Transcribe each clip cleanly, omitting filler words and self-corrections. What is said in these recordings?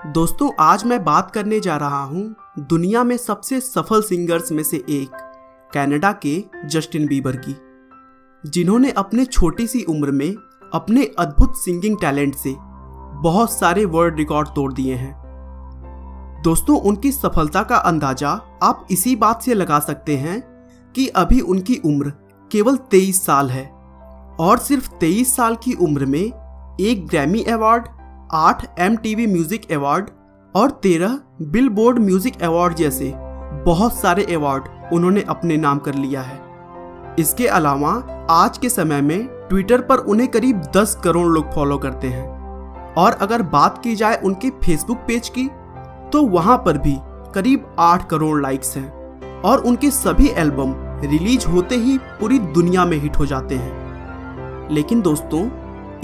दोस्तों आज मैं बात करने जा रहा हूँ दुनिया में सबसे सफल सिंगर्स में से एक कनाडा के जस्टिन बीबर की, जिन्होंने अपने छोटी सी उम्र में अपने अद्भुत सिंगिंग टैलेंट से बहुत सारे वर्ल्ड रिकॉर्ड तोड़ दिए हैं। दोस्तों उनकी सफलता का अंदाजा आप इसी बात से लगा सकते हैं कि अभी उनकी उम्र केवल 23 साल है और सिर्फ 23 साल की उम्र में एक Grammy award, 8 MTV music award और 13 बिलबोर्ड म्यूजिक अवार्ड जैसे बहुत सारे अवार्ड उन्होंने अपने नाम कर लिया है। इसके अलावा आज के समय में ट्विटर पर उन्हें करीब 10 करोड़ लोग फॉलो करते हैं और अगर बात की जाए उनके फेसबुक पेज की तो वहां पर भी करीब 8 करोड़ लाइक्स हैं और उनके सभी एल्बम रिलीज होते ही पूरी दुनिया में हिट हो जाते हैं। लेकिन दोस्तों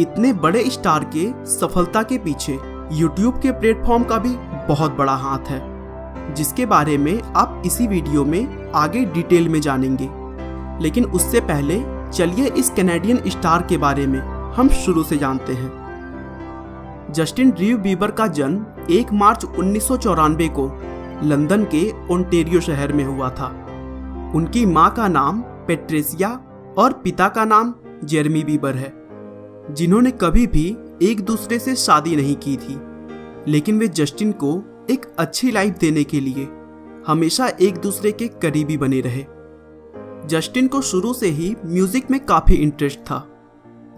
इतने बड़े स्टार के सफलता के पीछे YouTube के प्लेटफॉर्म का भी बहुत बड़ा हाथ है, जिसके बारे में आप इसी वीडियो में आगे डिटेल में जानेंगे। लेकिन उससे पहले चलिए इस कैनेडियन स्टार के बारे में हम शुरू से जानते हैं। जस्टिन ड्रू बीबर का जन्म 1 मार्च 1994 को लंदन के ओंटारियो शहर में हुआ था। उनकी मां का नाम पैट्रिसिया और पिता का नाम जेरेमी बीबर है, जिन्होंने कभी भी एक दूसरे से शादी नहीं की थी, लेकिन वे जस्टिन को एक अच्छी लाइफ देने के लिए हमेशा एक दूसरे के करीबी बने रहे। जस्टिन को शुरू से ही म्यूजिक में काफी इंटरेस्ट था,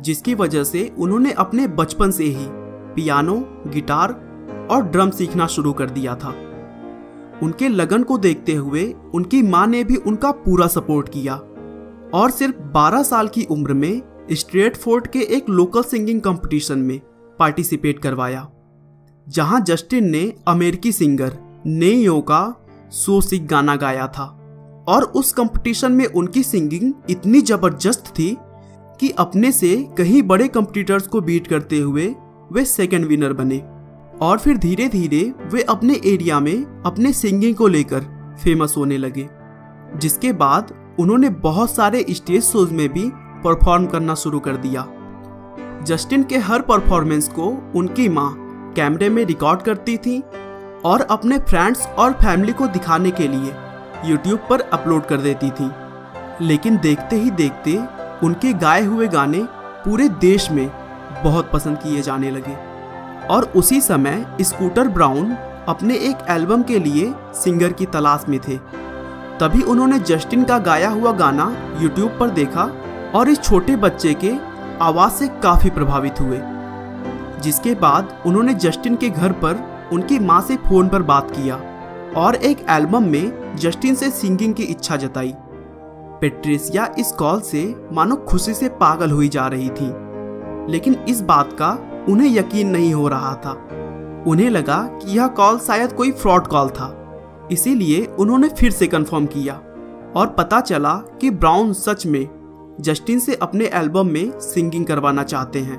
जिसकी वजह से उन्होंने अपने बचपन से ही पियानो, गिटार और ड्रम सीखना शुरू कर दिया था। उनके लगन को देखते हुए उनकी मां ने भी उनका पूरा सपोर्ट किया और सिर्फ 12 साल की उम्र में स्ट्रेटफोर्ड के एक लोकल सिंगिंग कंपटीशन में पार्टिसिपेट करवाया, जहां जस्टिन ने अमेरिकी सिंगर ने-यो का सो सिक गाना गाया था और उस कंपटीशन में उनकी सिंगिंग इतनी जबरदस्त थी कि अपने से कहीं बड़े कंपटीटर्स को बीट करते हुए वे सेकंड विनर बने और फिर धीरे धीरे वे अपने एरिया में अपने सिंगिंग को लेकर फेमस होने लगे, जिसके बाद उन्होंने बहुत सारे स्टेज शोज में भी परफॉर्म करना शुरू कर दिया। जस्टिन के हर परफॉर्मेंस को उनकी मां कैमरे में रिकॉर्ड करती थी और अपने फ्रेंड्स और फैमिली को दिखाने के लिए YouTube पर अपलोड कर देती थी। लेकिन देखते ही देखते उनके गाए हुए गाने पूरे देश में बहुत पसंद किए जाने लगे और उसी समय स्कूटर ब्राउन अपने एक एल्बम के लिए सिंगर की तलाश में थे। तभी उन्होंने जस्टिन का गाया हुआ गाना YouTube पर देखा और इस छोटे बच्चे के आवाज से काफी प्रभावित हुए, जिसके बाद उन्होंने जस्टिन के घर पर उनकी मां से फोन पर बात किया और एक एल्बम में जस्टिन से सिंगिंग की इच्छा जताई। पैट्रिसिया इस कॉल से मानो खुशी से पागल हुई जा रही थी, लेकिन इस बात का उन्हें यकीन नहीं हो रहा था। उन्हें लगा कि यह कॉल शायद कोई फ्रॉड कॉल था, इसीलिए उन्होंने फिर से कंफर्म किया और पता चला कि ब्राउन सच में जस्टिन से अपने एल्बम में सिंगिंग करवाना चाहते हैं।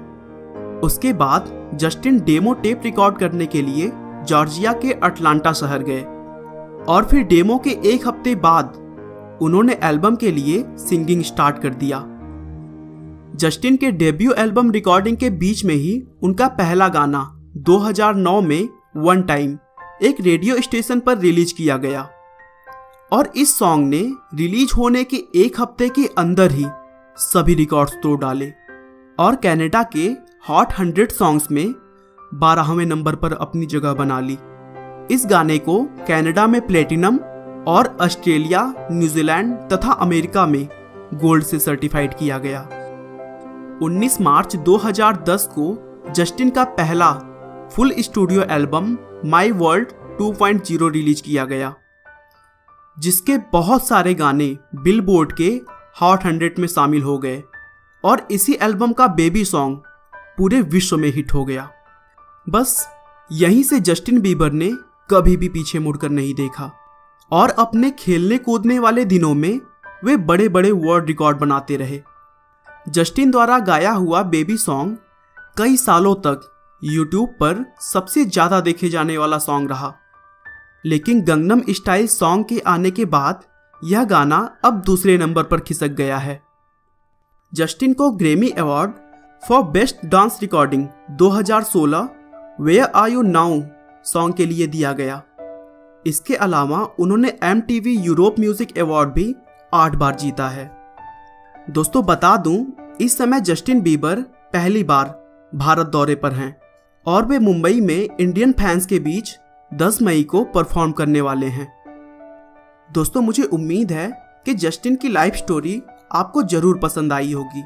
उसके बाद जस्टिन डेमो टेप रिकॉर्ड करने के लिए जॉर्जिया के अटलांटा शहर गए और फिर डेमो के एक हफ्ते बाद उन्होंने एल्बम के लिए सिंगिंग स्टार्ट कर दिया। जस्टिन के डेब्यू एल्बम रिकॉर्डिंग के बीच में ही उनका पहला गाना 2009 में वन टाइम एक रेडियो स्टेशन पर रिलीज किया गया और इस सॉन्ग ने रिलीज होने के एक हफ्ते के अंदर ही सभी रिकॉर्ड्स तोड़ डाले और कनाडा के हॉट 100 सॉन्ग्स में 12वें नंबर पर अपनी जगह बना ली। इस गाने को कनाडा में प्लेटिनम और ऑस्ट्रेलिया, न्यूजीलैंड तथा अमेरिका में गोल्ड से सर्टिफाइड किया गया। 19 मार्च 2010 को जस्टिन का पहला full studio album my world 2.0 release किया गया, जिसके बहुत सारे गाने बिलबोर्ड के हॉट 100 में शामिल हो गए और इसी एल्बम का बेबी सॉन्ग पूरे विश्व में हिट हो गया। बस यहीं से जस्टिन बीबर ने कभी भी पीछे मुड़कर नहीं देखा और अपने खेलने कूदने वाले दिनों में वे बड़े बड़े वर्ल्ड रिकॉर्ड बनाते रहे। जस्टिन द्वारा गाया हुआ बेबी सॉन्ग कई सालों तक YouTube पर सबसे ज्यादा देखे जाने वाला सॉन्ग रहा, लेकिन गंगनम स्टाइल सॉन्ग के आने के बाद यह गाना अब दूसरे नंबर पर खिसक गया है। जस्टिन को Grammy award for best dance recording 2016 where are you now song के लिए दिया गया। इसके अलावा उन्होंने MTV यूरोप म्यूजिक अवार्ड भी 8 बार जीता है। दोस्तों बता दूं, इस समय जस्टिन बीबर पहली बार भारत दौरे पर हैं और वे मुंबई में इंडियन फैंस के बीच 10 मई को परफॉर्म करने वाले हैं। दोस्तों मुझे उम्मीद है कि जस्टिन की लाइफ स्टोरी आपको जरूर पसंद आई होगी।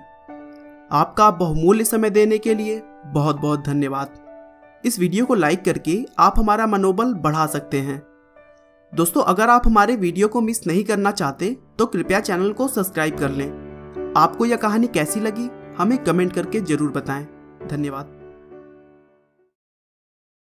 आपका बहुमूल्य समय देने के लिए बहुत बहुत धन्यवाद। इस वीडियो को लाइक करके आप हमारा मनोबल बढ़ा सकते हैं। दोस्तों अगर आप हमारे वीडियो को मिस नहीं करना चाहते तो कृपया चैनल को सब्सक्राइब कर लें। आपको यह कहानी कैसी लगी हमें कमेंट करके जरूर बताएं। धन्यवाद।